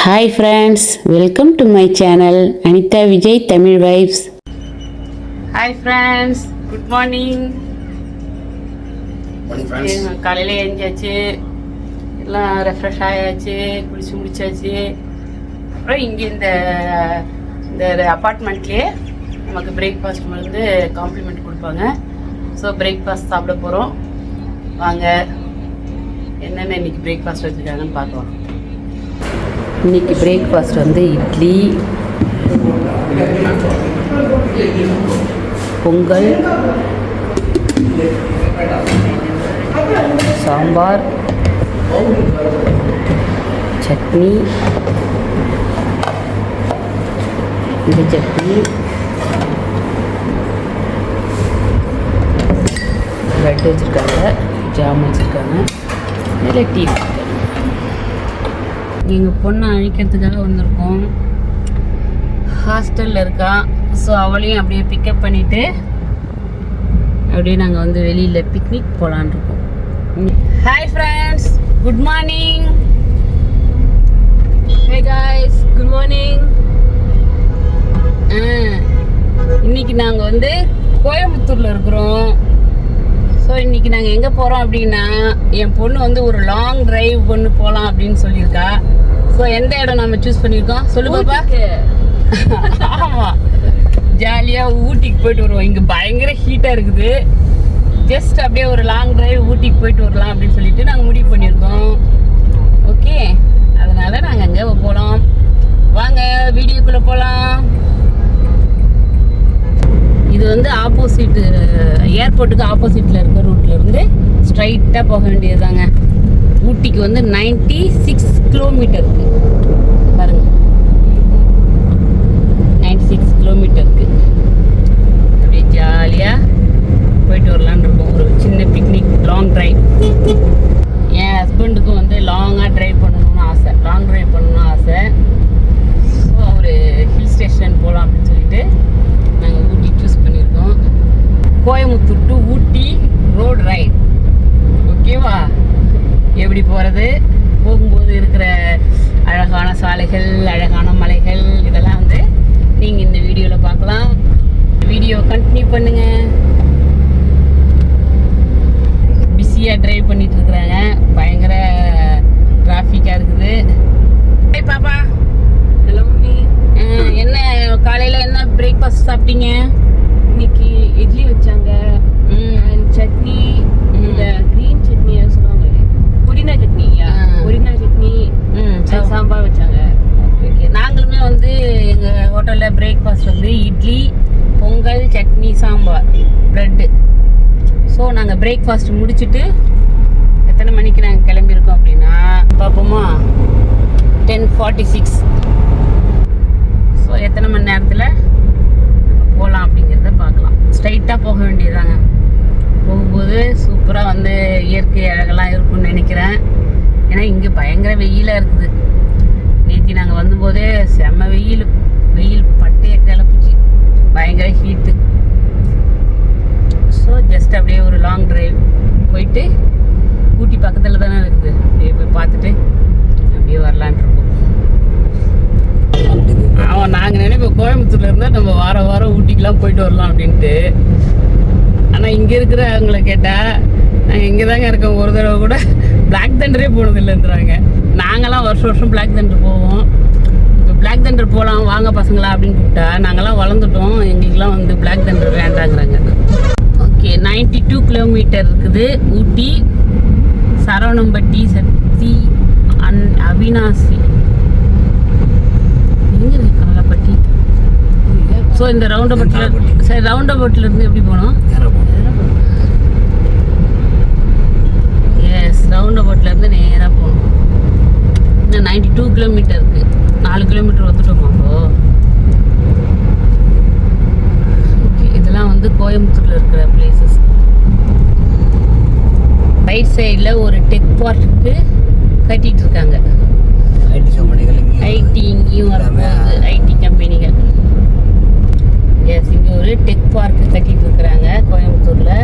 Hi friends, welcome to my channel Anita Vijay Tamil Vibes. Hi friends, good morning. Morning friends. காலையில எழுந்தியாச்சு, எல்லாம் refresh ஆயாச்சு, குளிச்சு முடிச்சாச்சு. அப்புறம் இங்கே இந்த அப்பார்ட்மெண்ட்லேயே நமக்கு பிரேக்ஃபாஸ்ட் வந்து காம்ப்ளிமெண்ட் கொடுப்பாங்க. ஸோ பிரேக்ஃபாஸ்ட் சாப்பிட போகிறோம். வாங்க என்னென்ன இன்னைக்கு பிரேக்ஃபாஸ்ட் வச்சுருக்காங்கன்னு பார்க்கலாம். இன்றைக்கி பிரேக்ஃபாஸ்ட் வந்து இட்லி, பொங்கல், சாம்பார், சட்னி, இந்த சட்னி, ப்ரெட் வச்சுருக்காங்க, ஜாம் வச்சுருக்காங்க, இதில் டீ வச்சுருக்காங்க. எங்கள் பொண்ணை அழைக்கிறதுக்காக வந்திருக்கோம். ஹாஸ்டலில் இருக்கா. ஸோ அவளையும் அப்படியே பிக்கப் பண்ணிவிட்டு அப்படியே நாங்கள் வந்து வெளியில் பிக்னிக் போகலான் இருக்கோம். Hi friends, good morning. Hey guys, good morning. இன்னைக்கு நாங்கள் வந்து கோயம்புத்தூரில் இருக்கிறோம். ஸோ இன்றைக்கி நாங்கள் எங்கே போகிறோம் அப்படின்னா, என் பொண்ணு வந்து ஒரு லாங் ட்ரைவ் ஒன்று போகலாம் அப்படின்னு சொல்லியிருக்கா. ஸோ எந்த இடம் நம்ம சூஸ் பண்ணியிருக்கோம் சொல்லு பாப்பா. ஆமாம், ஜாலியாக ஊட்டிக்கு போயிட்டு வருவோம். இங்கே பயங்கர ஹீட்டாக இருக்குது. ஜஸ்ட் அப்படியே ஒரு லாங் ட்ரைவ் ஊட்டிக்கு போயிட்டு வரலாம் அப்படின்னு சொல்லிட்டு நாங்கள் முடிவு பண்ணியிருக்கோம். ஓகே, அதனால் நாங்கள் அங்கே போகலாம். வாங்க வீடியோக்குள்ளே போகலாம். இது வந்து ஆப்போசிட்டு ஏர்போர்ட்டுக்கு ஆப்போசிட்டில் இருக்க ரூட்டில் இருந்து ஸ்ட்ரைட்டாக போக வேண்டியதுதாங்க. ஊட்டிக்கு வந்து 96 கிலோமீட்டர் இருக்குது பாருங்கள். 96 கிலோமீட்டர் இருக்குது. அப்படியே ஜாலியாக போயிட்டு வரலான்னு இருக்கோம். ஒரு சின்ன பிக்னிக், லாங் ட்ரைவ். என் ஹஸ்பண்டுக்கும் வந்து லாங்காக ட்ரைவ் பண்ணணும்னு ஆசை, லாங் ட்ரைவ் பண்ணணும்னு ஆசை. ஸோ அவர் ஹில் ஸ்டேஷன் போகலாம் அப்படின்னு சொல்லிட்டு நாங்கள் ஊட்டி சூஸ் பண்ணியிருக்கோம். Coimbatore to Ooty road right. ஓகேவா? எப்படி போகிறது, போகும்போது இருக்கிற அழகான சாலைகள், அழகான மலைகள், இதெல்லாம் வந்து நீங்கள் இந்த வீடியோவில் பார்க்கலாம். வீடியோ கண்டினியூ பண்ணுங்கள். பிஸியாக ட்ரைவ் பண்ணிட்டு இருக்கிறாங்க. பயங்கர டிராஃபிக்காக இருக்குது. ஹாய் பாப்பா. Hello mummy. என்ன காலையில் என்ன பிரேக்ஃபாஸ்ட் சாப்பிட்டீங்க? இன்னைக்கு இட்லி வச்சாங்க, சட்னி, இந்த கிரீன் சட்னி சொல்லுவாங்க, புதினா சட்னி, புதினா சட்னி, சாம்பார் வச்சாங்க. ஓகே, நாங்களுமே வந்து எங்கள் ஹோட்டலில் பிரேக்ஃபாஸ்ட் வந்து இட்லி, பொங்கல், சட்னி, சாம்பார், ப்ரெட்டு. ஸோ நாங்கள் பிரேக்ஃபாஸ்ட் முடிச்சுட்டு எத்தனை மணிக்கு நாங்கள் கிளம்பியிருக்கோம் அப்படின்னா பார்ப்போமா, 10:46. ஸோ எத்தனை மணி நேரத்தில் போகலாம் அப்படிங்கிறத பார்க்கலாம். ஸ்ட்ரைட்டாக போக வேண்டியதாங்க. போகும்போது சூப்பராக வந்து இயற்கை அழகெல்லாம் இருக்கும்னு நினைக்கிறேன். ஏன்னா இங்கே பயங்கர வெயிலாக இருக்குது. நேற்று நாங்கள் வந்தபோதே செம்ம வெயில் பட்டையை கிளப்பிச்சு, பயங்கர ஹீட்டு. ஸோ ஜஸ்ட் அப்படியே ஒரு லாங் ட்ரைவ் போயிட்டு, ஊட்டி பக்கத்தில் தானே இருக்குது, அப்படியே போய் பார்த்துட்டு அப்படியே வரலான்ட்டு இருக்கோம். அவன் நாங்கள் நினைப்போம் கோயம்புத்தூர்ல இருந்தால் நம்ம வாரம் ஊட்டிக்கெலாம் போயிட்டு வரலாம் அப்படின்ட்டு. ஆனால் இங்கே இருக்கிற அவங்கள கேட்டால் நாங்கள் இங்கே தாங்க இருக்கோம், ஒரு தடவை கூட பிளாக் தண்டரே போனதில்லைன்றாங்க. நாங்களாம் வருஷம் பிளாக் தண்டர் போவோம். இப்போ பிளாக் தண்டர் போகலாம் வாங்க பசங்களா அப்படின்னு கூப்பிட்டா நாங்கள்லாம் வளர்ந்துட்டோம், எங்களுக்கெலாம் வந்து பிளாக் தண்டர் வேண்டாங்கிறாங்க. ஓகே, 92 கிலோமீட்டர் இருக்குது ஊட்டி. சரவணம்பட்டி, சக்தி, அவினாசி, காலப்பட்டி. ஸோ இந்த ரவுண்டபட்டில் இருந்து எப்படி போனோம்? எஸ், ரவுண்டபட்டில் இருந்து நேராக போகணும். இன்னும் 92 கிலோமீட்டர் இருக்குது. 4 கிலோமீட்டர் வந்துட்டோமா? ஓகே, இதெல்லாம் வந்து கோயம்புத்தூரில் இருக்கிற பிளேசஸ். ரைட் சைடில் ஒரு டெக் பார்க்கு கட்டிகிட்டு இருக்காங்க. ஐடி இங்கேயும் வரப்போகுது, ஐடி கம்பெனிகள். எஸ், இங்கே ஒரு டெக் பார்க்கு கட்டிகிட்டு இருக்கிறாங்க கோயம்புத்தூரில்.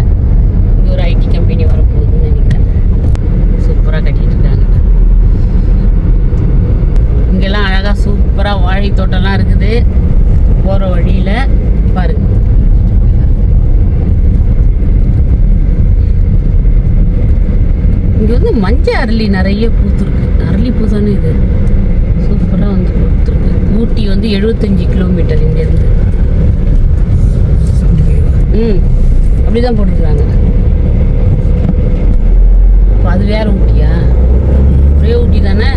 இங்கே ஒரு ஐடி கம்பெனி வரப்போகுதுன்னு நினைக்கிறேன். சூப்பராக கட்டிகிட்டு இருக்காங்க. இங்கெல்லாம் சூப்பராக வாழை தோட்டம்லாம் இருக்குது போகிற வழியில் பாருங்க. இங்கே வந்து மஞ்சள் அரளி நிறைய பூத்துருக்கு. அரளி பூ தானே இது, சூப்பராக வந்து பூத்துருக்கு. ஊட்டி வந்து 75 கிலோமீட்டர் இங்கேருந்து. அப்படி தான் போட்டுருக்காங்க. இப்போ அது வேற ஊட்டியா? ஒரே ஊட்டி தானே.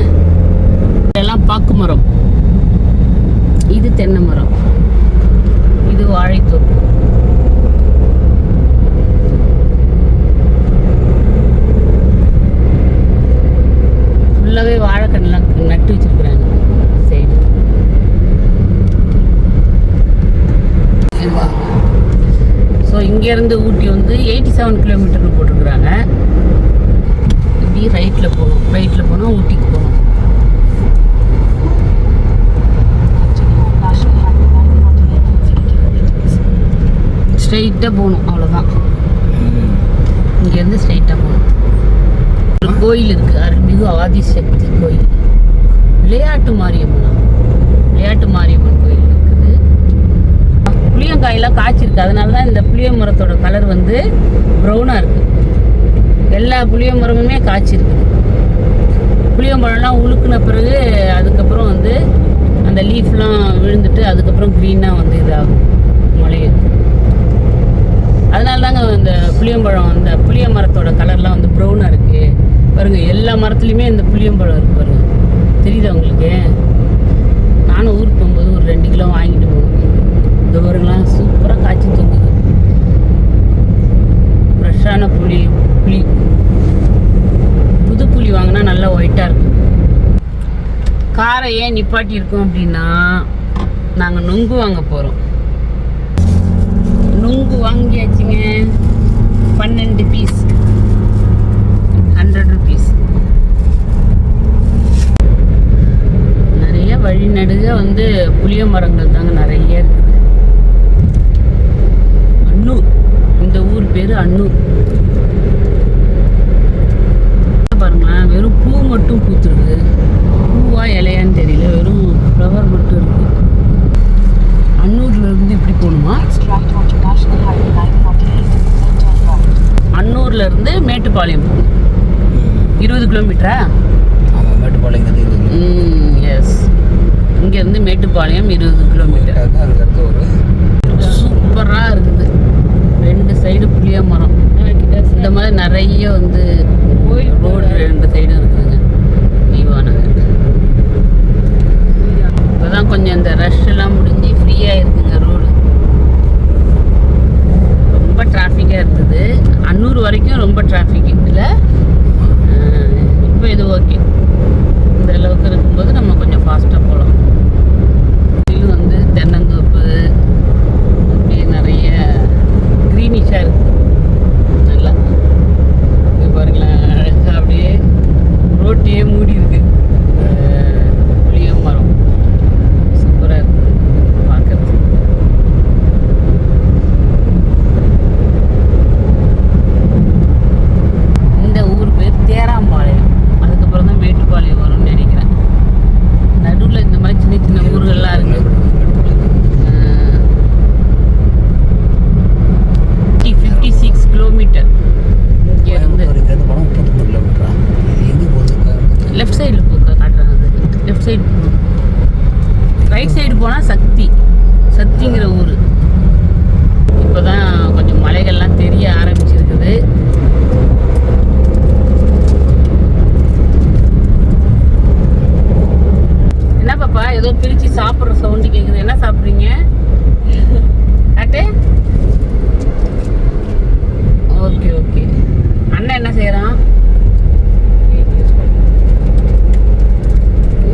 இதெல்லாம் பாக்கு மரம், இது தென்னை மரம், இது வாழைத்தோப்பு. ஃபுல்லாகவே வாழைக்கண்ணெலாம் நட்டு வச்சிருக்கிறாங்க சைடு. ஸோ இங்கேருந்து ஊட்டி வந்து 87 கிலோமீட்டர்னு போட்டிருக்கிறாங்க. இப்படி ரைட்டில் போனோம் ஊட்டிக்கு போகணும். ஸ்ட்ரெயிட்டாக போகணும், அவ்வளோதான். இங்கேருந்து ஸ்ட்ரெயிட்டாக போகணும். ஒரு கோயில் இருக்குது, அருள்மிகு ஆதிசக்தி கோயில். விளையாட்டு மாரியம்மன் கோயில் இருக்குது. புளியங்காயெல்லாம் காய்ச்சிருக்கு. அதனால தான் இந்த புளிய மரத்தோட கலர் வந்து ப்ரௌனாக இருக்குது. எல்லா புளிய மரமுமே காய்ச்சிருக்குது. புளிய மரம்லாம் உழுக்குன பிறகு அதுக்கப்புறம் வந்து அந்த லீஃப்லாம் விழுந்துட்டு அதுக்கப்புறம் க்ரீனாக வந்து இதாகும் முளையும். அதனால தாங்க இந்த புளியம்பழம், அந்த புளிய மரத்தோட கலர்லாம் வந்து ப்ரௌனாக இருக்குது பாருங்கள். எல்லா மரத்துலையுமே இந்த புளியம்பழம் இருக்குது பாருங்கள், தெரியுதா உங்களுக்கு? நானும் ஊருக்கு போகும்போது ஒரு 2 கிலோ வாங்கிட்டு போகணும். இந்த பாருங்களாம் சூப்பராக காய்ச்சி தொங்குது. ஃப்ரெஷ்ஷான புளி புது புளி வாங்கினா நல்லா ஒயிட்டாக இருக்கும். காரை ஏன் நிப்பாட்டியிருக்கோம் அப்படின்னா, நாங்கள் நுங்கு வாங்க போகிறோம். நுங்கு வாங்கியாச்சுங்க. 12 பீஸ் 100 rupees. நிறைய வழி நடுக வந்து புளிய மரங்கள் தாங்க நிறைய இருக்குது. அன்னூர், இந்த ஊர் பேர் அன்னூர். பாருங்களேன், வெறும் பூ மட்டும் பூத்துருக்கு. பூவா இலையான்னு தெரியல, வெறும் ஃப்ளவர் மட்டும் இருக்கு. அன்னூர்ல இருந்து இப்படி போகணுமா? அன்னூர்ல இருந்து மேட்டுப்பாளையம் 20 கிலோமீட்டரா? எஸ், இங்கேருந்து மேட்டுப்பாளையம் 20 கிலோமீட்டர். சூப்பராக இருக்குது. 2 சைடு புளிய மரம். இந்த மாதிரி நிறைய வந்து ரோடு 2 சைடும் இருக்குதுங்க. தீவானது இப்போதான் கொஞ்சம் இந்த ரஷ் எல்லாம் முடிஞ்சு ஃப்ரீயாக இருக்குங்க ரோடு. ரொம்ப டிராஃபிக்காக இருந்தது. அன்னூர் வரைக்கும் ரொம்ப டிராஃபிக் இல்லை. இப்போ இது ஓகே. இந்த அளவுக்கு இருக்கும்போது நம்ம கொஞ்சம் ஃபாஸ்ட்டாக போகலாம். இது வந்து தென்னந்தோப்பு அப்படியே நிறைய க்ரீனிஷாக இருக்குது. நல்லா இது பாருங்களேன், அழகாக அப்படியே ரோட்டையே மூடி இருக்கு புளிய மரம். சூப்பராக இருக்குது பார்க்கறது. இந்த ஊர் பேர் தேராம்பாளையம். அதுக்கப்புறம் தான் மேட்டுப்பாளையம் வரும்னு நினைக்கிறேன். நடுவில் இந்த மாதிரி சின்ன சின்ன ஊர்கள்லாம் இருக்குது. 56 கிலோமீட்டர் இங்கேருந்து. லெஃப்ட் சைடில் காட்டுறாங்க. லெஃப்ட் சைடு போகணும். ரைட் சைடு போனால் சக்திங்கிற ஊர். இப்போ தான் கொஞ்சம் மலைகள்லாம் தெரிய ஆரம்பிச்சிருக்குது. என்ன பாப்பா, ஏதோ பிரித்து சாப்பிட்ற சவுண்டு கேட்குது. என்ன சாப்பிட்றீங்க? காட்டு. Okay okay. அண்ணன் என்ன செய்கிறான்?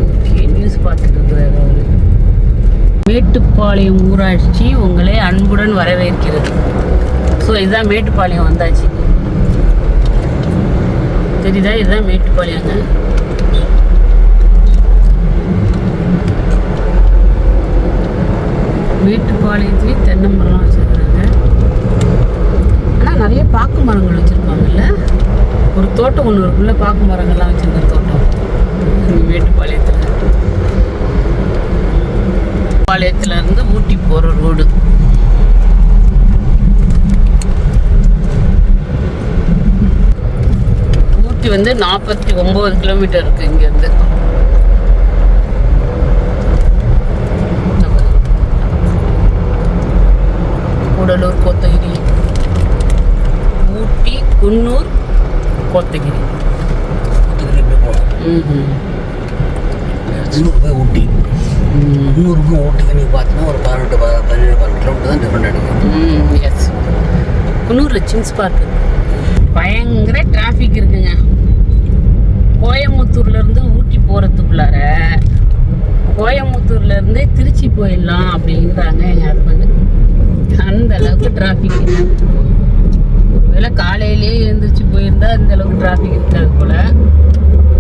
ஓகே, நியூஸ் பார்த்துட்டு இருக்கிறாரு அவரு. மேட்டுப்பாளையம் ஊராட்சி உங்களை அன்புடன் வரவேற்கிறது. ஸோ இதுதான் மேட்டுப்பாளையம் வந்தாச்சு. தெரியுதா? இதுதான் மேட்டுப்பாளையங்க. மேட்டுப்பாளையத்துலேயே தென்னை மரம்லாம் வச்சுருக்குறாங்க. ஆனால் நிறைய பாக்கு மரங்கள் வச்சுருப்பாங்கல்ல. ஒரு தோட்டம் ஒன்று இருக்குல்ல, பாக்கு மரங்கள்லாம் வச்சுருக்கிற தோட்டம் மேட்டுப்பாளையத்தில். ஊட்டி போகிற ரோடு. ஊட்டி வந்து 49 கிலோமீட்டர் இருக்குது இங்கேருந்து. கூடலூர், கோத்தகிரி, ஊட்டி, குன்னூர், கோத்தகிரி. ஊட்டி குன்னூருக்கும் ஊட்டிக்கு நீங்கள் பார்த்தீங்கன்னா ஒரு 12 கிலோமீட்டர் தான் டிஃப்ரெண்ட் அடிக்கும். எஸ். குன்னூரில் சிம்ஸ் பார்க் பயங்கர டிராஃபிக் இருக்குங்க. கோயம்புத்தூர்லேருந்து ஊட்டி போகிறதுக்குள்ளார கோயம்புத்தூர்லேருந்து திருச்சி போயிடலாம் அப்படின்றாங்க எங்கள் ஹஸ்பண்டு. அந்த அளவுக்கு டிராஃபிக். ஒருவேளை காலையிலேயே எழுந்திரிச்சு போயிருந்தா இந்த அளவுக்கு டிராஃபிக் இருக்காது போல.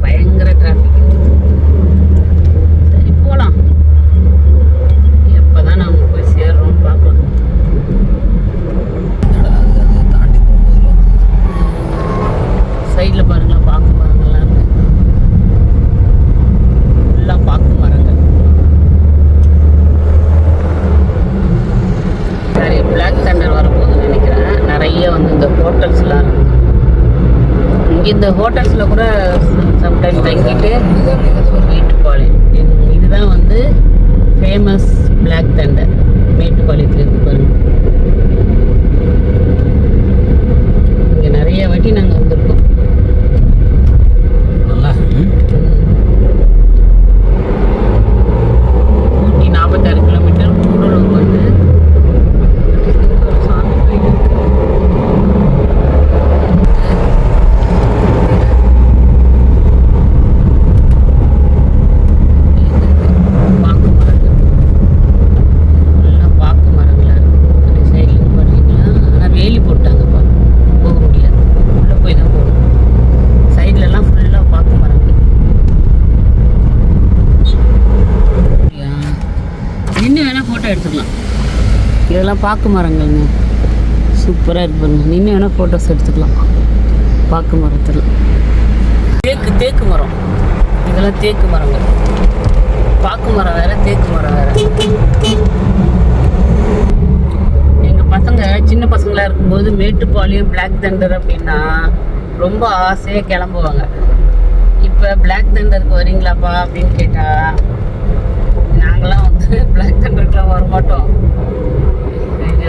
பயங்கர டிராஃபிக் இருக்குது. சரி போகலாம். எப்போதான் நாங்கள் போய் சேர்றோம்னு பார்க்கலாம். தாண்டி போகும்போது சைடில் பாருங்களா, பாக்கு மரங்கள்லாம் இருக்கு. ஃபுல்லாக பாக்கு மரங்கள். நிறைய பிளாக் தண்டர் வரப்போகுதுன்னு நினைக்கிறேன். நிறைய வந்து இந்த ஹோட்டல்ஸ்லாம் இருக்குது. இங்கே இந்த ஹோட்டல்ஸில் கூட சம்டைம் தங்கிட்டு மேட்டுப்பாளையம், இதுதான் வந்து ஃபேமஸ் பிளாக் தண்டர். மேட்டுப்பாளையத்தில் இருக்கு பாருங்க. இங்கே நிறைய வாட்டி நாங்கள் வந்திருக்கோம். நல்லா ஊட்டி 46 கிலோமீட்டர். கூடலூர் வந்து ஒரு சாமி கோயில் இருக்கு. பாக்கு மரங்கள், ஃபுல்லாக பாக்கு மரங்களாக இருக்குது. அந்த சைடில் பார்த்தீங்களா, ஆனால் வேலி போட்டாங்கப்பா, போக முடியாது. உள்ளே போய் தான் போகணும். சைட்லலாம் ஃபுல்லாக பாக்கு மரங்கள். நின்று வேணால் ஃபோட்டோ எடுத்துக்கலாம். இதெல்லாம் பாக்கு மரங்கள்ங்க. சூப்பராக இருக்கு பாருங்க. நின்று வேணால் ஃபோட்டோஸ் எடுத்துக்கலாம் பாக்கு மரத்தில். தேக்கு மரம். இதெல்லாம் தேக்கு மரங்கள். பாக்கு மரம் வேறு, தேக்கு மரம் வேறு. எங்கள் பசங்க சின்ன பசங்களாக இருக்கும்போது மேட்டுப்பாளையம் பிளாக் தண்டர் அப்படின்னா ரொம்ப ஆசையாக கிளம்புவாங்க. இப்போ பிளாக் தண்டருக்கு வரீங்களாப்பா அப்படின்னு கேட்டால் நாங்களாம் வந்து பிளாக் தண்டருக்குலாம் வரமாட்டோம்.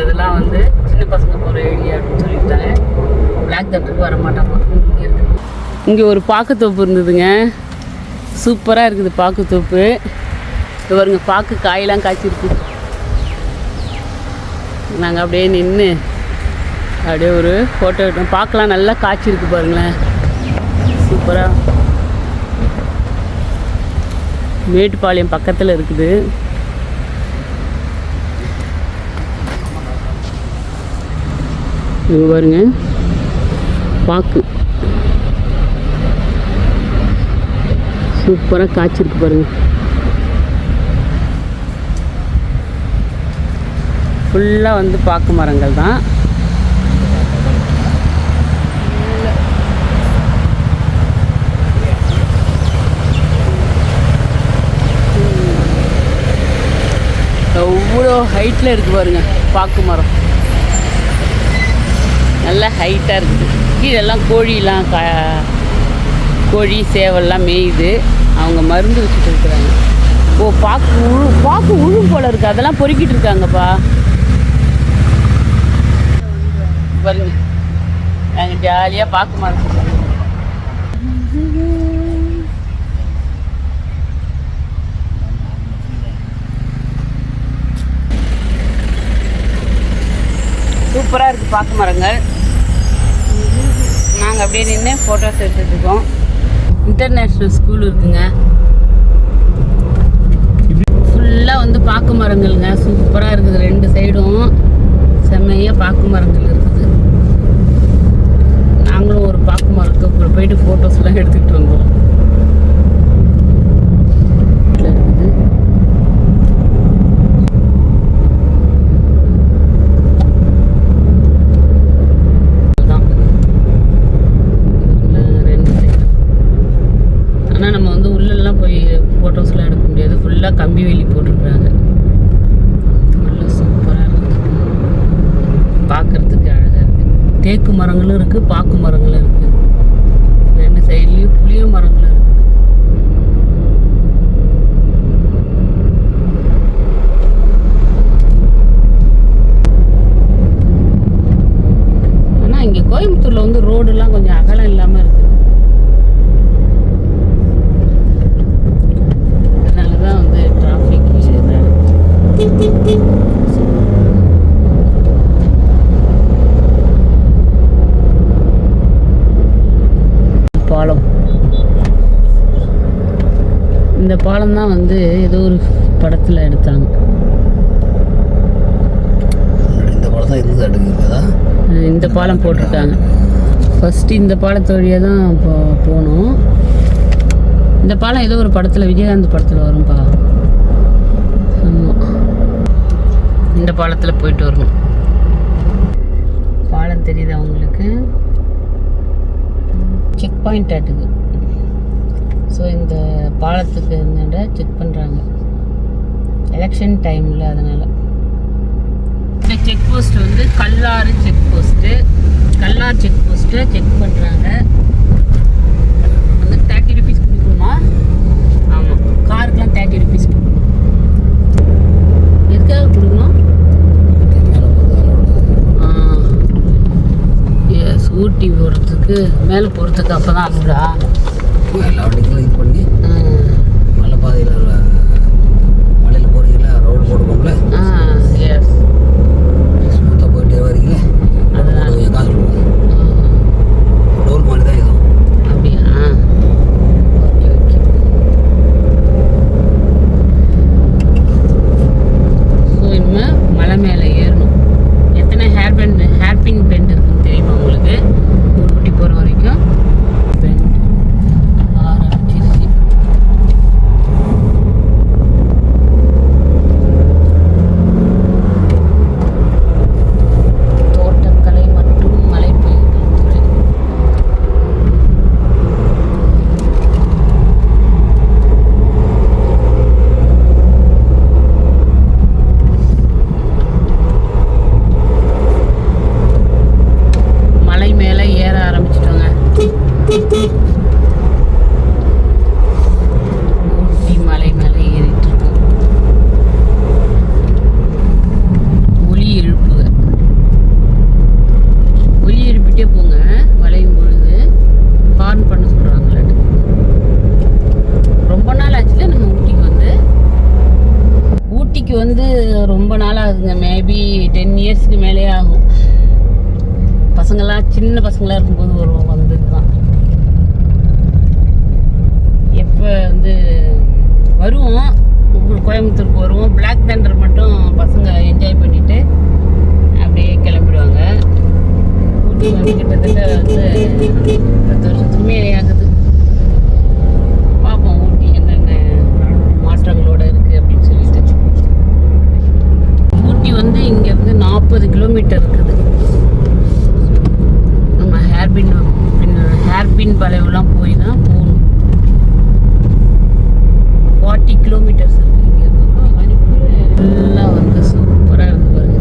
இதெல்லாம் வந்து சின்ன பசங்க போகிற ஏரியா அப்படின்னு சொல்லிட்டாங்க. பிளாக் தண்டருக்கு வர மாட்டாங்க. இங்கே ஒரு பாக்குத்தோப்பு இருந்ததுங்க. சூப்பராக இருக்குது பாக்குத்தோப்பு. இது பாருங்க, பாக்கு காயெல்லாம் காய்ச்சிருக்கு. நாங்கள் அப்படியே நின்று அப்படியே ஒரு ஃபோட்டோ எடுத்தோம். பார்க்கலாம், நல்லா காய்ச்சிருக்கு பாருங்களேன். சூப்பராக. மேட்டுப்பாளையம் பக்கத்தில் இருக்குது. இது பாருங்க, பாக்கு சூப்பராக காய்ச்சிருக்கு பாருங்க. ஃபுல்லாக வந்து பாக்கு மரங்கள் தான். எவ்வளோ ஹைட்டில் இருக்குது பாருங்க பாக்கு மரம். நல்லா ஹைட்டாக இருக்குது. கீழெல்லாம் கோழிலாம் கோழி சேவல்லாம் மேயுது. அவங்க மருந்து வச்சுட்டு இருக்கிறாங்க. ஓ, பாக்கு உழும் போல இருக்குது. அதெல்லாம் பொறுக்கிட்டு இருக்காங்கப்பா பாருங்க. நாங்கள் ஜாலியாக பாக்கு மரம். சூப்பராக இருக்குது பாக்கு மரங்கள். நாங்கள் அப்படியே நின்று ஃபோட்டோஸ் எடுத்துகிட்ருக்கோம். இன்டர்நேஷ்னல் ஸ்கூல் இருக்குங்க. ஃபுல்லாக வந்து பாக்கு மரங்கள்ங்க. சூப்பராக இருக்குது. 2 சைடும் செம்மையாக பாக்கு மரங்கள் இருக்குது. நாங்களும் ஒரு பாக்கு மரத்துக்குள்ள போயிட்டு ஃபோட்டோஸ்லாம் எடுத்துக்கிட்டு வந்தோம். கம்பி வேலி போட்டிருக்காங்க. பார்க்குறதுக்கு அழகாக இருக்குது. தேக்கு மரங்களும் இருக்குது, பாக்கு மரங்களும் இருக்குது. 2 சைட்லேயும் புளிய மரங்களும் இருக்குது. ஆனால் இங்கே கோயம்புத்தூரில் வந்து ரோடெல்லாம் கொஞ்சம் அகலம் இல்லாமல் இருக்குது. அதனால தான் வந்து டிராஃபிக் பாலம். இந்த பாலம் தான் வந்து ஏதோ ஒரு படத்தில் எடுத்தாங்க. இந்த பாலம் தான் இருந்து எடுக்குதா? இந்த பாலம் போட்டிருக்காங்க. ஃபஸ்ட்டு இந்த பாலத்து வழியாக தான் போகணும். இந்த பாலம் ஏதோ ஒரு படத்தில், விஜயகாந்த் படத்தில் வரும்பா. ஆமாம், இந்த பாலத்தில் போயிட்டு வரணும். பாலம் தெரியுது அவங்களுக்கு. செக் பாயிண்ட் ஆட்டுக்கு. ஸோ இந்த பாலத்துக்கு என்னடா செக் பண்ணுறாங்க எலெக்ஷன் டைமில். அதனால் இந்த செக் போஸ்ட் வந்து கல்லாறு செக் போஸ்ட்டு. கல்லார் செக் போஸ்ட்டை செக் பண்ணுறாங்க. வந்து 30 rupees கொடுக்கணுமா? ஆமாம், காருக்கெலாம் 30 rupees கொடுக்கணும். எதுக்காக கொடுக்கணும்? எஸ், ஊட்டி போகிறதுக்கு, மேலே போகிறதுக்கு. அப்போ தான் அனுடா எல்லா வண்டிகளும் இது பண்ணி மலை பாதையில் மலையில் போகிறீங்களா, ரோடு போடுவோம்ல. எஸ், ஸ்மூத்தாக போயிட்டே வரீங்களா, அதனால் கொஞ்சம் காசு கொடுக்கும். டோல் மாதிரி தான் இதுவும். அப்படியா? Okay okay. ஸோ இனிமேல் மலை மேலே ஏறணும். எத்தனை ஹேர்பின் பெண்ட் இருக்குன்னு தெரியுமா உங்களுக்கு? ஊட்டி போகிற வரைக்கும் பெண்ட் ஆரம்பிச்சிருச்சு. தோட்டக்கலை மற்றும் மலைப்பயிர்கள் துறை. மலை மேலே ஏற ஆரம்பிச்சிட்டோங்க. ஊட்டி மலை மேலே ஏறிட்டு இருக்கோம். ஒலி எழுப்புக. ஒலி எழுப்பிட்டே போங்க. வளையும் பொழுது ஹார்ன் பண்ண சொல்கிறாங்களாட்டு. ரொம்ப நாள் ஆச்சுல நம்ம ஊட்டிக்கு வந்து ரொம்ப நாள் ஆகுதுங்க. மேபி 10 இயர்ஸ்க்கு மேலே ஆகும். பசங்களாம் சின்ன பசங்களாக இருக்கும்போது வந்தது தான். எப்போ வந்து வருவோம், கோயம்புத்தூருக்கு வருவோம். பிளாக் தண்டர் மட்டும் பசங்க என்ஜாய் பண்ணிவிட்டு அப்படியே கிளம்பிடுவாங்க. ஊட்டி வந்து கிட்டத்தட்ட வந்து 10 வருஷத்துக்கு மேலே ஆகுது. பார்ப்போம் ஊட்டி என்னென்ன மாற்றங்களோடு இருக்குது அப்படின்னு சொல்லிட்டு. ஊட்டி வந்து இங்கேருந்து 40 கிலோமீட்டர் இருக்குது. நம்ம ஹேர்பின் வளைவுலாம் போய் தான் போகணும். 40 கிலோமீட்டர்ஸ் இருக்குது இங்கேருந்து. எல்லாம் வந்து சூப்பராக இருக்குது பாருங்க.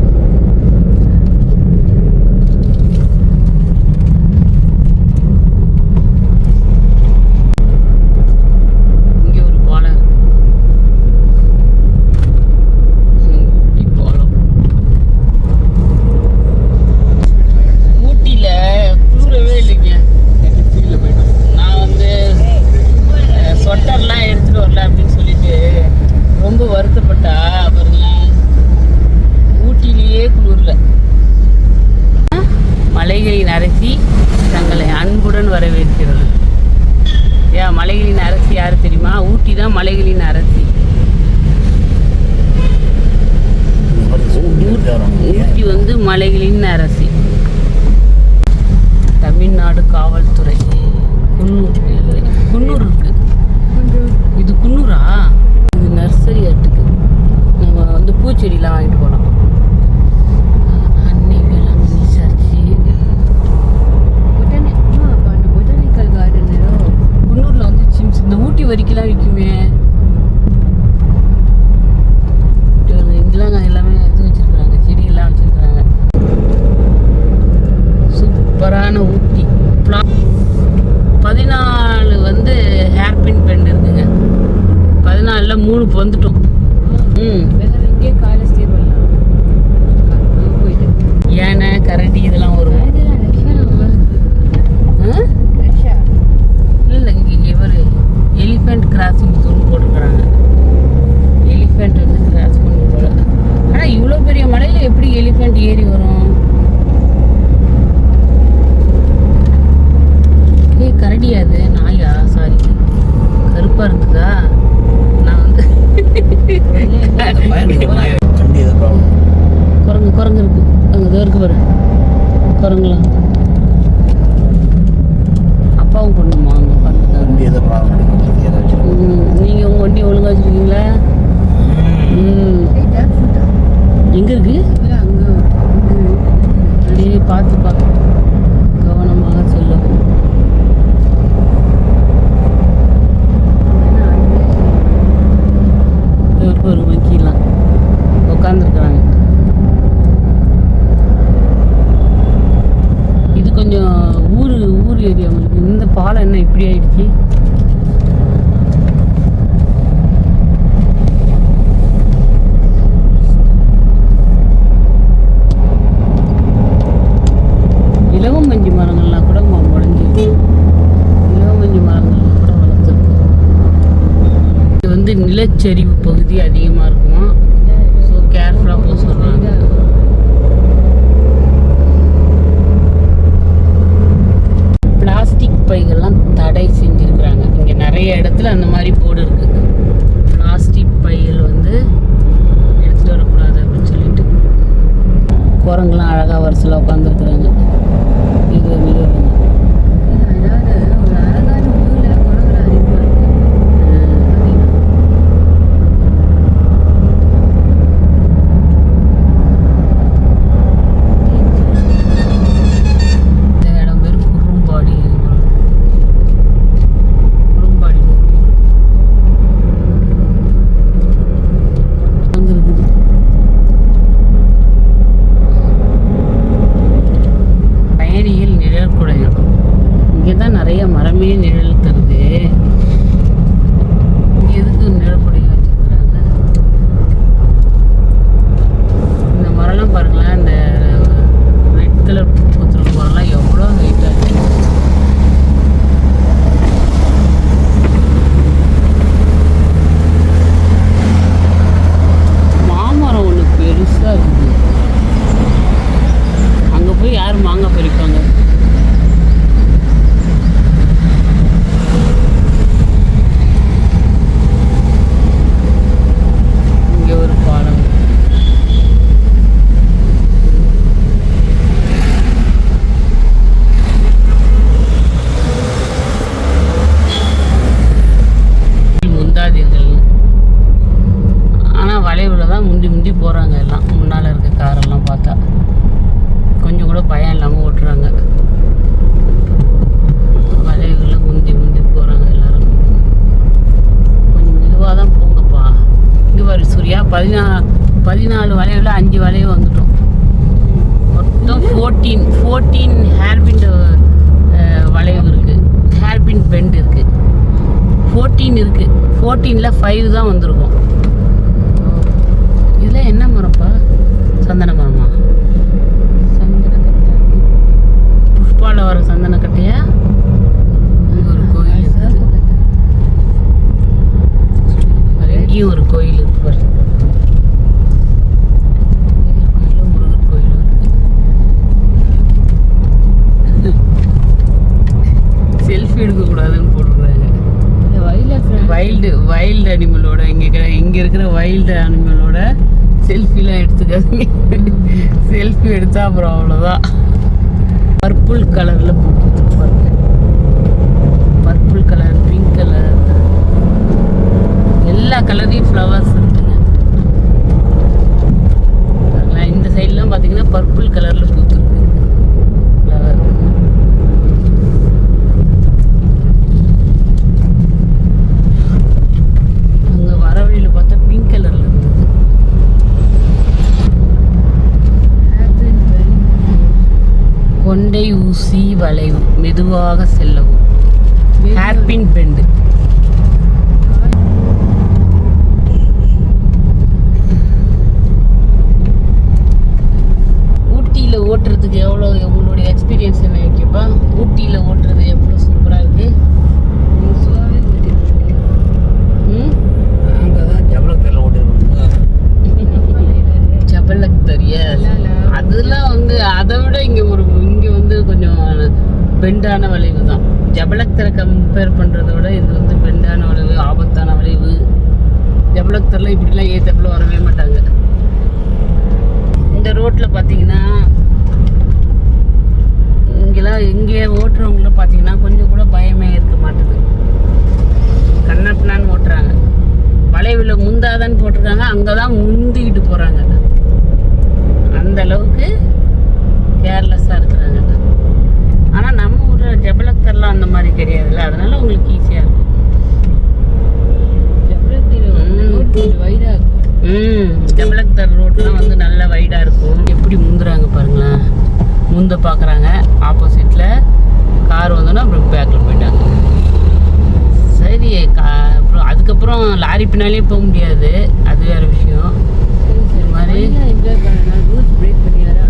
இங்கே ஒரு பாலம் இருக்குது. ஊட்டி பாலம். ஊட்டியில் குளிரவே இல்லைங்க. நான் வந்து ஸ்வெட்டர்லாம் எடுத்துகிட்டு வரல அப்படின்னு சொல்லிட்டு ரொம்ப வருத்தப்பட்டா பாருங்களேன். ஊட்டிலேயே குளிரல. மலைகளின் அரசி தங்களை அன்புடன் வரவேற்கிறது. மலைகளின் அரசி யாரு தெரியுமா? ஊட்டி தான் மலைகளின் அரசி. ஊட்டி வந்து மலைகளின் அரசி. தமிழ்நாடு காவல்துறை. குன்னூர் இருக்கு. இது குன்னூரா? இது நர்சரி ஆட்டுக்கு. நம்ம வந்து பூச்செடிலாம் வாங்கிட்டு போகலாம். அன்னை வேளாங்கண்ணி சர்ச்சி. Botanical garden. குன்னூரில் வந்து சிம்ஸ் இந்த ஊட்டி வரைக்கும்லாம் விற்குமே. இங்கெல்லாம் எல்லாமே இது வச்சுருக்குறாங்க, செடியெல்லாம் வச்சுருக்குறாங்க. நாள்ல 3 வந்துட்டோம். வேற எங்கே காலை ஸ்டே பண்ணலாம். போயிட்டு யானை கரடி இதெல்லாம் வரும். இல்லை இங்கே இவர் எலிஃபென்ட் கிராசிங் ஜோன் போட்டுக்கிறாங்க. எலிஃபென்ட் வந்து கிராஸ் பண்ணி போல. ஆனால் இவ்வளோ பெரிய மலையில் எப்படி எலிஃபென்ட் ஏறி வரும்? கரடியா அது? நாயா? சாரி, கருப்பாக இருந்ததா? நான் வந்து குரங்கு இருக்கு அங்கே இருக்கு பாரு. குரங்குலாம் அப்பாவும் பொண்ணுமா அங்கே பார்த்துக்காங்க. நீங்கள் உங்கள் வண்டி ஒழுங்காக வச்சுருக்கீங்களா? எங்கே இருக்கு? அப்படியே பார்த்து கவனமாக செல்லவும். ஒரு வக்கீலாம் உட்காந்துருக்குறாங்க. இது கொஞ்சம் ஊர் ஏரியா உங்களுக்கு. இந்த பாலம் என்ன இப்படி ஆயிடுச்சு? இலவம் மஞ்சி மரங்கள்லாம் கூட முளைஞ்சிருக்கு. இலவம் மஞ்சி மரங்கள்லாம் கூட வளர்த்துருக்கு. இது வந்து நிலச்சரிவு பகுதி அதிகமாக இருக்குமா. ஸோ கேர்ஃபுல்லாக போக சொல்கிறாங்க. பிளாஸ்டிக் பைகள்லாம் தடை செஞ்சுருக்குறாங்க. இங்கே நிறைய இடத்துல அந்த மாதிரி போர்டு இருக்குது. பிளாஸ்டிக் பைகள் வந்து எடுத்துகிட்டு வரக்கூடாது அப்படின்னு சொல்லிட்டு. குரங்குலாம் அழகாக வரிசையில் உட்காந்துருக்குறாங்க. இது மரமே நிழல் தருது. எதுக்கு நிழற்படி வச்சிருக்கிறாங்க? இந்த மரம்லாம் பாருங்களேன். இந்த ரெட் கலர் பூத்துருக்கு மரம்லாம் எவ்வளோ ஹைட்டாக இருக்கு. மாமரம் ஒன்று பெருசாக இருக்குது. அங்கே போய் யார் மாங்காய் பறிப்பாங்க? ஆனால் வளைவில் தான் முந்தி போகிறாங்க எல்லாம். முன்னால் இருக்க காரெல்லாம் பார்த்தா கொஞ்சம் கூட பயம் இல்லாமல் ஓட்டுறாங்க. வளைவுகளில் முந்தி போகிறாங்க எல்லாரும். கொஞ்சம் மெதுவாக தான் போங்கப்பா. இங்கே பாரு சூர்யா, 14 வளைவில் 5 வளைவு வந்துட்டோம். மொத்தம் 14 ஹேர்பின் வளைவு இருக்குது. ஹேர்பின் பெண்ட் இருக்குது. 14 இருக்குது. 14ல் 5 தான் வந்திருக்கும். இதில் என்ன மரம்ப்பா? சந்தன மரமா? புஷ்பாவில் வர சந்தன கட்டையா? ஒரு கோயில் இருக்குது. இங்கேயும் ஒரு கோயில் இருக்கு பாரு. முருகர் கோயிலும் இருக்கு. செல்ஃபி எடுக்கக்கூடாதுன்னு போட்டுருக்காங்க. வைல்டு அனிமலோட இங்கே இருக்கிற வைல்டு அனிமலோட செல்ஃபிலாம் எடுத்துக்காதீங்க. செல்ஃபி எடுத்தா அப்புறம் அவ்வளோதான். பர்பிள் கலரில் போட்டு பர்பிள் கலர், பிங்க் கலர், எல்லா கலரையும் ஃப்ளவர்ஸ் இருக்குங்க. இந்த சைட்லாம் பார்த்தீங்கன்னா பர்பிள் கலரில் பூத்துருக்கு ஃப்ளவர். அங்கே வர வழியில் பார்த்தா பிங்க் கலரில் இருந்தது. கொண்டை ஊசி வளைவு, மெதுவாக செல்லவும். Hairpin bend. பெண்டான வளைவு தான். ஜபலக்தரை கம்பேர் பண்ணுறத விட இது வந்து பெண்டான வளைவு, ஆபத்தான வளைவு. ஜபலக்தரில் இப்படிலாம் ஏற்றப்பில் வரவே மாட்டாங்க. இந்த ரோட்டில் பார்த்தீங்கன்னா இங்கெல்லாம் எங்கே ஓட்டுறவங்கள பார்த்தீங்கன்னா கொஞ்சம் கூட பயமே இருக்க மாட்டுது. கண்ணப்பனான்னு ஓட்டுறாங்க. வளைவில் முந்தாதான் போட்டிருக்காங்க, அங்கே தான் முந்திக்கிட்டு போகிறாங்க. அந்த அளவுக்கு கேர்லெஸ்ஸாக இருக்கிறாங்க. ஆனால் நம்ம ஊரில் ஜபலக்தர்லாம் அந்த மாதிரி கிடையாதுல்ல, அதனால உங்களுக்கு ஈஸியாக இருக்கும். வைடா இருக்கும். ஜபலக்தர் ரோட்லாம் வந்து நல்லா வைடாக இருக்கும். எப்படி முந்துறாங்க பாருங்களேன். முந்த பார்க்குறாங்க, ஆப்போசிட்டில் கார் வந்தோன்னா அப்புறம் பேக்கில் போயிட்டாங்க. சரி, அப்புறம் அதுக்கப்புறம் லாரி பின்னாலே போக முடியாது, அது வேறு விஷயம். இந்த மாதிரி என்ஜாய் பண்ணலாம். ரூல்ஸ் பிரேக் பண்ணியாரா?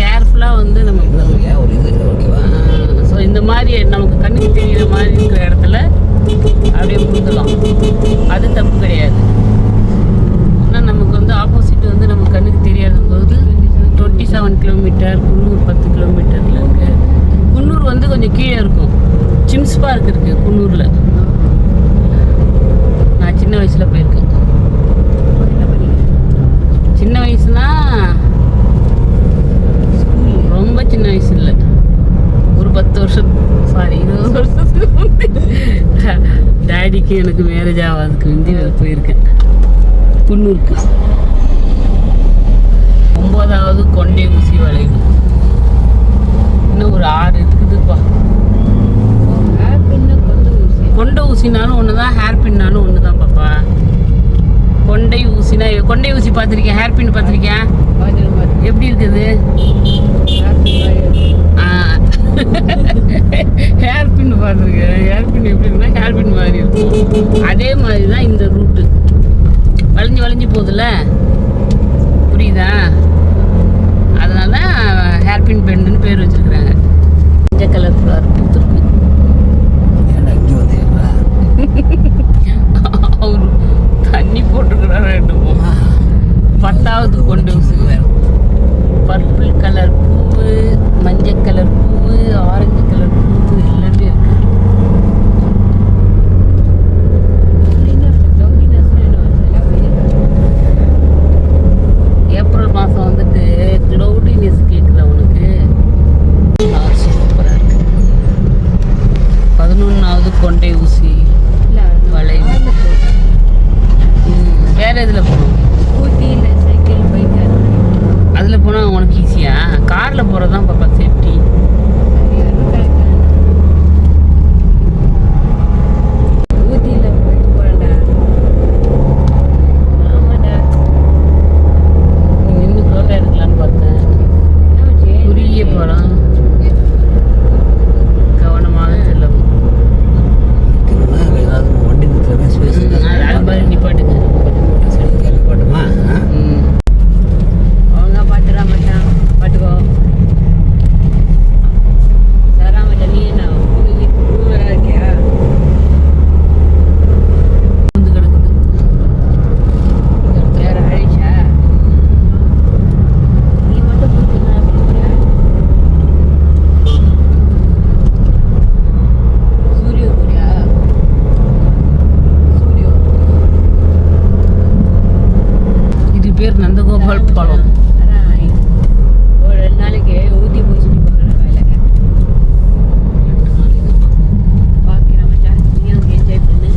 கேர்ஃபுல்லாக வந்து நம்ம ஒரு இது ஓகேவா. ஸோ இந்த மாதிரி நமக்கு கண்ணுக்கு தெரிகிற மாதிரி இருக்கிற இடத்துல அப்படியே முந்தலாம், அது தப்பு கிடையாது. ஆனால் நமக்கு வந்து ஆப்போசிட் வந்து நம்ம கண்ணுக்கு தெரியாத போது 27 கிலோமீட்டர், குன்னூர் 10 கிலோமீட்டரில் இருக்குது. குன்னூர் வந்து கொஞ்சம் கீழே இருக்கும். சிம்ஸ் பார்க் இருக்குது குன்னூரில். நான் சின்ன வயசில் போயிருக்கேன். சின்ன வயசுனா ரொம்ப சின்ன வயசு இல்லை, ஒரு 10 வருஷம், சாரி 20 வருஷத்துக்கு டேடிக்கு எனக்கு மேரேஜ் ஆகாதுக்கு வந்து போயிருக்கேன் குன்னூருக்கு. 9வது கொண்டை ஊசி வளைவு. இன்னும் ஒரு 6 இருக்குதுப்பா. கொண்டை ஊசினாலும் ஒன்று தான், ஹேர் பின்னாலும் ஒன்று தான் பாப்பா. கொண்டை ஊசினா, கொண்டை ஊசி பார்த்துருக்கேன், ஹேர் பின் பார்த்துருக்கேன். எப்படி இருக்குது? ஹேர் பின் பார்த்துருக்கேன். ஹேர் பின் எப்படி இருக்குன்னா ஹேர் பின் மாதிரி இருக்கும். அதே மாதிரி தான் இந்த ரூட்டு வளைஞ்சு வளைஞ்சு போகுதுல்ல, புரியுதா? அதனால ஹேர் பின் பெண்டுன்னு பேர் வச்சிருக்கிறாங்க. மஞ்சள் கலர் ஃப்ளவர் பூத்துருக்கு. அவரு தண்ணி போட்டுக்கிறாரு. 10வது கொண்டு பர்பிள் கலர் பூவு, மஞ்சள் கலர் பூவு, ஆரஞ்சு கலர் பூவு எல்லாமே இருக்கு. ஏப்ரல் மாதம் வந்துட்டு க்ளௌடினஸ் கேட்குதா உனக்கு? சூப்பராக இருக்கு. 11வது கொண்டை ஊசி வளைவு. வேற எதில் போகணும்? ஊட்டியில் சைக்கிள் பைக் அதில் போனால் உனக்கு ஈஸியா? காரில் போகிறது தான் பாப்பா சேஃப்டி. ஊட்டியில் போயிட்டு போகிறேன்டா. ஆமாடா. நீ நின்று ஃபோட்டோ எடுக்கலான்னு பார்த்தேன். குறுகிய போகலாம், கவனமாக செல்லவும். வண்டி அது மாதிரி நிப்பாட்டுங்க. நிப்பாட்டுமா? ஒழுங்கா பார்த்துடா மச்சான், பார்த்துக்கோ. சாரா மச்சான், நீ என்ன ஊழலா இருக்கியா? வந்து கிடக்குது. வேற ஆயிடுச்சா? நீ மட்டும் பிடிச்சிருந்தா அப்படி போற? சூரிய போறியா? சூரியோ இது பேர் நந்தகோபால் பாலம். அதான் ஒரு 2 நாளைக்கு ஊட்டி போய் சுற்றி பார்க்குற வேலை பார்க்குற மச்சான். நீயும் என்ஜாய் பண்ணு.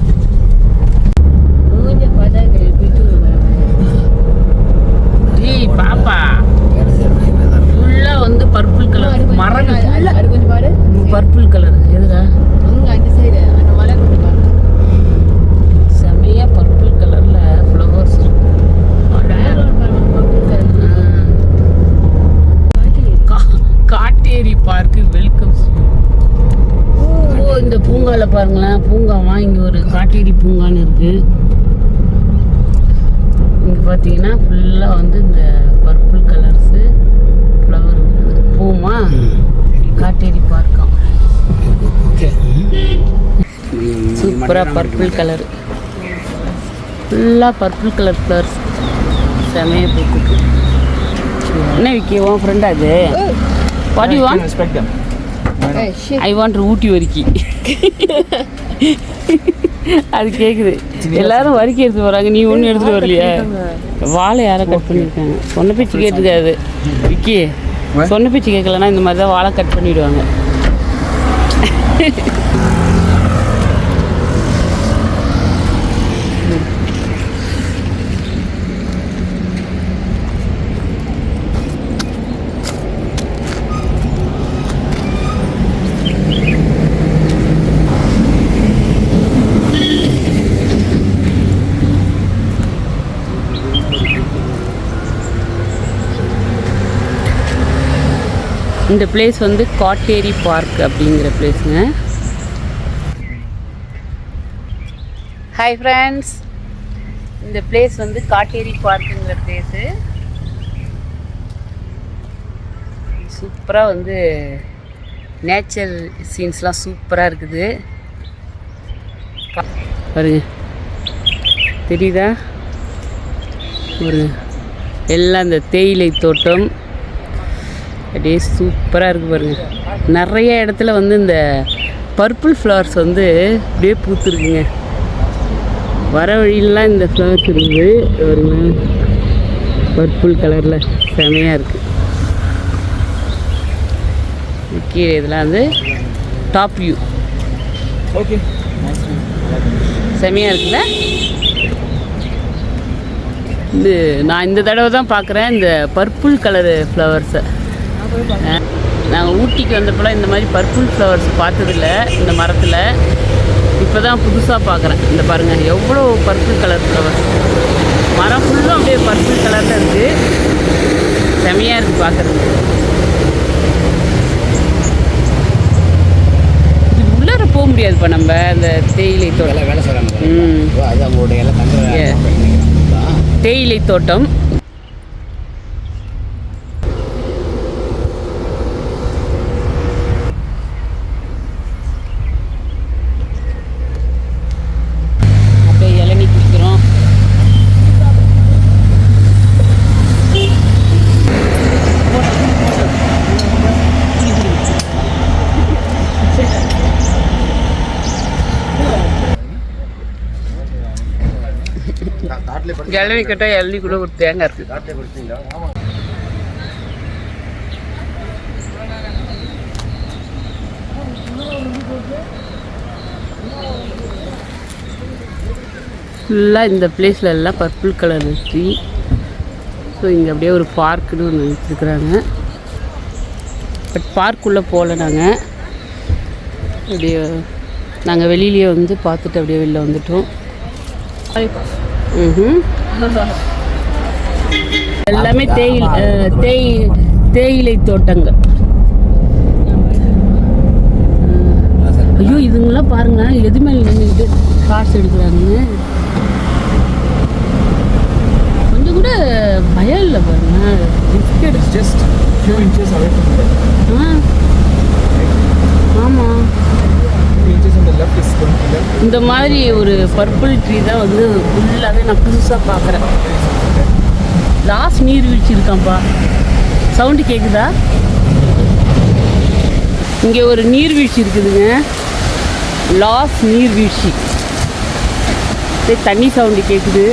மூஞ்ச பார்த்தா பிடிச்சி வர ஏய் பாப்பா, ஃபுல்லாக வந்து பர்பிள் கலர் மரங்கள் ஃபுல்லாக அது கொஞ்சம் பாரு. Purple colour. எதுடா? அங்கே அந்த சைடு அந்த மலை கொஞ்சம் பாரு. செமையாக பர்பிள் கலரில் ஃப்ளவர்ஸ் இருக்கு. காட்டேரி பார்க்கு வெல்கம். ஓ, இந்த பூங்காவில் பாருங்களேன், பூங்காவா இங்கே ஒரு காட்டேரி பூங்கான்னு இருக்கு. இங்கே பார்த்தீங்கன்னா ஃபுல்லாக வந்து இந்த பர்பிள் கலர்ஸு ஃப்ளவர் இருக்குது. பூமா காட்டேரி பார்க்கம். சூப்பராக பர்பிள் கலர், ஃபுல்லாக பர்பிள் கலர் ஃப்ளவர்ஸ் செமையாக பூக்குது. என்ன விக்கி உன் ஃப்ரெண்டா அது? What you want? Respect them. Hey, shit. I want Ooty வரிக்கி. அது கேட்குது. எல்லாரும் வரிக்கி எடுத்து போகிறாங்க, நீ ஒன்றும் எடுத்துகிட்டு வரலையா? வாழை யாரை கட் பண்ணியிருக்காங்க? சொன்ன பேச்சு கேட்டுக்காது விக்கி. சொன்ன பேச்சு கேட்கலன்னா இந்த மாதிரி தான் வாழை கட் பண்ணிவிடுவாங்க. இந்த பிளேஸ் வந்து காட்டேரி பார்க் அப்படிங்கிற பிளேஸுங்க. ஹாய் ஃப்ரெண்ட்ஸ், இந்த பிளேஸ் வந்து காட்டேரி பார்க்குங்கிற பிளேஸு. சூப்பராக வந்து நேச்சர் சீன்ஸ்லாம் சூப்பராக இருக்குது பாருங்க. தெரியுதா? ஒரு எல்லாம் இந்த தேயிலை தோட்டம் அப்படியே சூப்பராக இருக்குது பாருங்கள். நிறைய இடத்துல வந்து இந்த பர்பிள் ஃப்ளவர்ஸ் வந்து அப்படியே பூத்துருக்குங்க. வர வழியிலலாம் இந்த ஃப்ளவர்ஸ் இருக்குது பாருங்க, பர்பிள் கலரில் செமையாக இருக்குது. கீழே இதெல்லாம் வந்து டாப் வியூ Okay. செமையாக இருக்குல்ல. இது நான் இந்த தடவை தான் பார்க்குறேன் இந்த பர்பிள் கலரு ஃப்ளவர்ஸை. நாங்கள் ஊட்டிக்கு வந்தப்போலாம் இந்த மாதிரி பர்பிள் ஃப்ளவர்ஸ் பார்த்ததில்ல இந்த மரத்தில். இப்போ தான் புதுசாக பார்க்குறேன். இந்த பாருங்கள் எவ்வளோ பர்பிள் கலர் ஃப்ளவர்ஸ். மரம் ஃபுல்லும் அப்படியே பர்பிள் கலரில் இருக்குது. செமையாக இருக்குது பார்க்குறதுக்கு. இது உள்ளார போக முடியாது இப்போ நம்ம அந்த தேயிலை தோட்டம். வேலை செய்கிறாங்க. அது அவங்களுடைய எல்லாம் தங்குற தேயிலை தோட்டம். இளநீ கேட்டால் இளநீ கூட ஒரு தேங்காய் இருக்குது. ஃபுல்லாக இந்த பிளேஸில் எல்லாம் பர்பிள் கலர் ட்ரீ. ஸோ இங்கே அப்படியே ஒரு பார்க்குன்னு ஒன்று வச்சுருக்குறாங்க. பட் பார்க்குள்ளே போகல. நாங்கள் அப்படியே நாங்கள் வெளியிலேயே வந்து பார்த்துட்டு அப்படியே வெளில வந்துட்டோம். எல்லாமே தேயிலை தோட்டங்கள். ஐயோ இதுங்களாம் பாருங்க எது மேலே நின்றுட்டு காசு எடுக்கிறாங்க. கொஞ்சம் கூட பயம் இல்லை பாருங்க. ஆமாம், இந்த மாதிரி ஒரு பர்பிள் ட்ரீ தான் வந்து ஃபுல்லாகவே நான் புதுசாக பார்க்குறேன். லாஸ்ட் நீர்வீழ்ச்சி இருக்கான்ப்பா. சவுண்டு கேட்குதா? இங்கே ஒரு நீர்வீழ்ச்சி இருக்குதுங்க, லாஸ்ட் நீர்வீழ்ச்சி. தண்ணி சவுண்டு கேட்குது.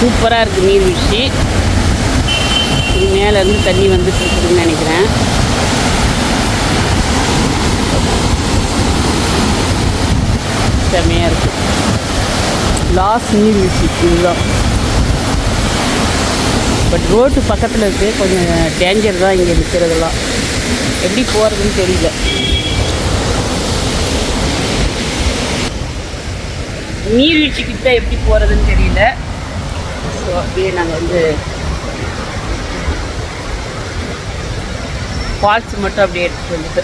சூப்பராக இருக்குது நீர்வீழ்ச்சி. மேலேருந்து தண்ணி வந்துட்டு இருக்குதுன்னு நினைக்கிறேன். செமையாக இருக்குது. லாஸ்ட் நீர்வீழ்ச்சி இதுதான். பட் ரோட்டு பக்கத்தில் இருக்குது. கொஞ்சம் டேஞ்சர் தான் இங்கே நிற்கிறதெல்லாம். எப்படி போகிறதுன்னு தெரியல. நீர்வீழ்ச்சிக்கிட்ட எப்படி போகிறதுன்னு தெரியல. ஸோ அப்படியே நாங்கள் வந்து ஃபால்ஸ் மட்டும் அப்படியே எடுத்துகிட்டு வந்துட்டு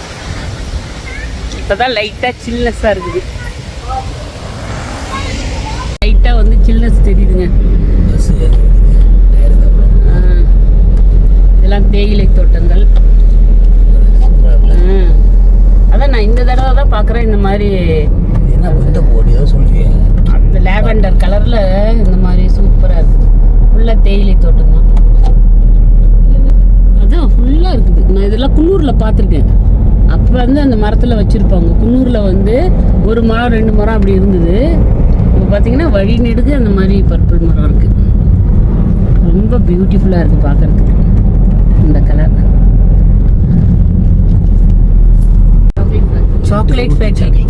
இப்போ தான் லைட்டாக சில்னஸ்ஸாக இருக்குது. லைட்டாக வந்து சில்னஸ் தெரியுதுங்க. இதெல்லாம் தேயிலை தோட்டங்கள். தடவை தான் பார்க்குறேன் இந்த மாதிரி என்ன வந்து போடியோ சொல்லுவீங்க. அந்த லேவெண்டர் கலரில் இந்த மாதிரி சூப்பராக இருக்குது. ஃபுல்லாக தேயிலை தோட்டம் தான், அதுவும் ஃபுல்லாக இருக்குது. நான் இதெல்லாம் குன்னூரில் பார்த்துருக்கேன். அப்போ வந்து அந்த மரத்தில் வச்சுருப்பாங்க. குன்னூரில் வந்து ஒரு மரம் 2 மரம் அப்படி இருந்தது. இப்போ பார்த்தீங்கன்னா வழி நெடுகு அந்த மாதிரி பர்பிள் மரம் இருக்குது. ரொம்ப பியூட்டிஃபுல்லாக இருக்குது பார்க்குறதுக்கு இந்த கலர். சாக்லேட் ஃபேக்ட்ரி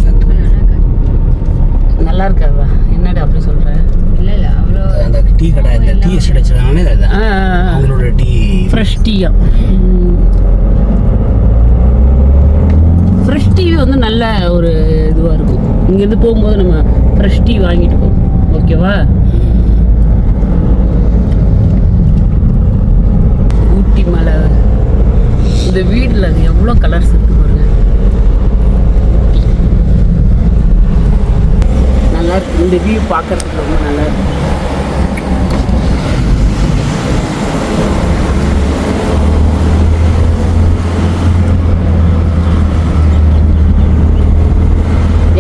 நல்லா இருக்காதா? என்னடா அப்படி சொல்கிறேன்? இல்லை அவ்வளோ அந்த டீ கடை, இந்த டீ எஸ்டேட் வச்சுருக்காங்களே, அவங்களோட டீ ஃப்ரெஷ் டீயா. ஃப்ரெஷ் டீ வந்து நல்ல ஒரு இதுவாக இருக்கும். இங்கேருந்து போகும்போது நம்ம ஃப்ரெஷ் டீ வாங்கிட்டு போவோம். ஓகேவா? ஊட்டி மலை இந்த வீட்டில் அது எவ்வளோ கலர்ஸ் இருக்கு பாருங்க. நல்லா இருக்கு. இந்த வியூ பார்க்கறதுக்கு ரொம்ப நல்லா இருக்கு.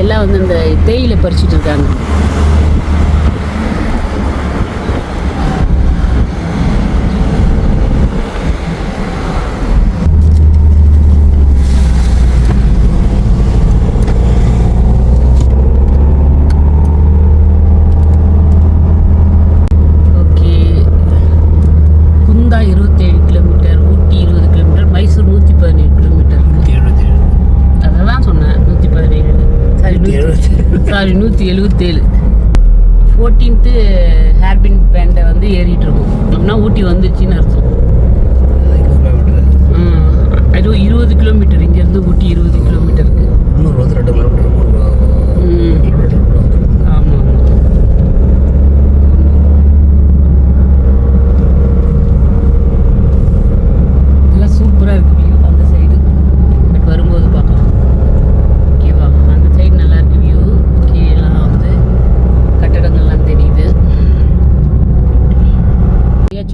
எல்லாம் வந்து இந்த தேயிலை பறிச்சுட்டு இருக்காங்க. ஓகே, குந்தா 27 கிலோமீட்டர், ஊட்டி 20 கிலோமீட்டர், மைசூர் 117 கிலோமீட்டர். 177. அதை தான் சொன்னேன், 117. சாரி 177. 14th ஹேர்பின் பேண்டை வந்து ஏறிட்டு இருக்கோம். அப்படின்னா ஊட்டி வந்துச்சுன்னு அர்த்தம். அது 20 கிலோமீட்டர் இங்கேருந்து ஊட்டி 20 கிலோமீட்டருக்கு. 222 கிலோமீட்டர். ஆமாம். இதெல்லாம் சூப்பராக இருக்கு வியூ அந்த சைடு. பட் வரும்போது பார்க்கலாம். ஓகேவா? அந்த சைடு நல்லா இருக்கு வியூ. கீழெல்லாம் வந்து கட்டடங்கள்லாம் தெரியுது.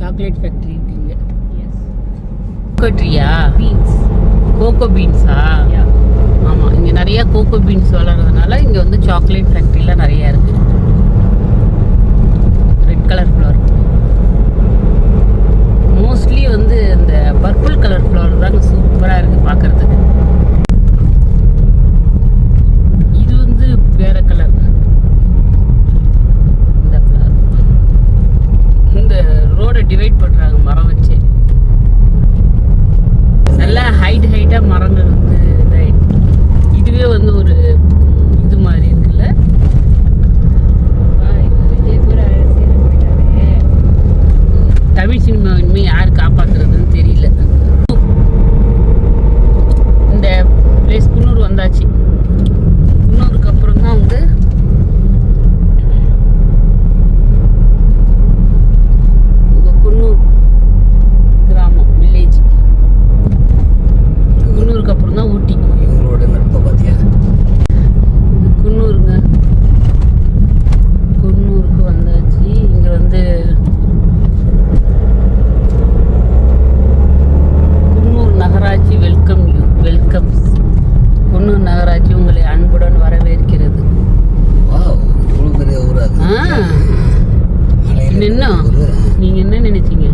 சாக்லேட் ஃபேக்ட்ரி இருக்கு இங்கே. கோகோ ட்ரீயா? பீன்ஸ். கோகோ பீன்ஸா? ஆமாம், இங்கே நிறைய கோகோ பீன்ஸ் வளர்றதுனால இங்கே வந்து சாக்லேட் ஃபேக்ட்ரிலாம் நிறையா இருக்குது. ரெட் கலர் ஃப்ளவர், மோஸ்ட்லி வந்து இந்த பர்பிள் கலர் ஃப்ளவர் தாங்க சூப்பராக இருக்குது பார்க்குறதுக்கு. இது வந்து வேற கலர். இந்த ஃப்ளவர் இந்த ரோடை டிவைட் பண்ணுறாங்க மரம் வச்சு. நல்லா ஹைட்டாக மரங்கள் வந்து இதாகிடுச்சு. இதுவே வந்து ஒரு இது மாதிரி இருக்குல்ல. தமிழ் சினிமா இனிமேல் யார் காப்பாற்றுறதுன்னு தெரியல. இந்த பிளேஸ் குன்னூர் வந்தாச்சு. குன்னூருக்கு அப்புறம் தான் வந்து குன்னூர் கிராமம், வில்லேஜ். குன்னூருக்கு அப்புறம் தான் ஊட்டி. இவங்களோட நட்பை பார்த்தியா? இது குன்னூருங்க. குன்னூருக்கு வந்தாச்சு. இங்கே வந்து குன்னூர் நகராட்சி வெல்கம்ஸ். குன்னூர் நகராட்சி உங்களை அன்புடன் வரவேற்கிறது. வாவ், இவ்வளோ பெரிய ஊரா அது. என்ன நீங்கள் என்ன நினைச்சீங்க?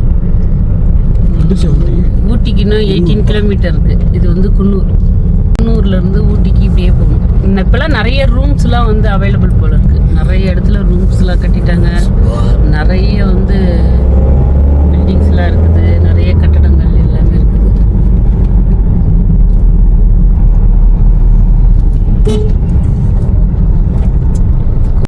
ஊட்டிக்கு இன்னும் 18 கிலோமீட்டர் இருக்குது. இது வந்து குன்னூர்லேருந்து ஊட்டிக்கு இப்படியே போகணும். இப்போலாம் நிறைய ரூம்ஸ்லாம் வந்து அவைலபிள் போல் இருக்குது. நிறைய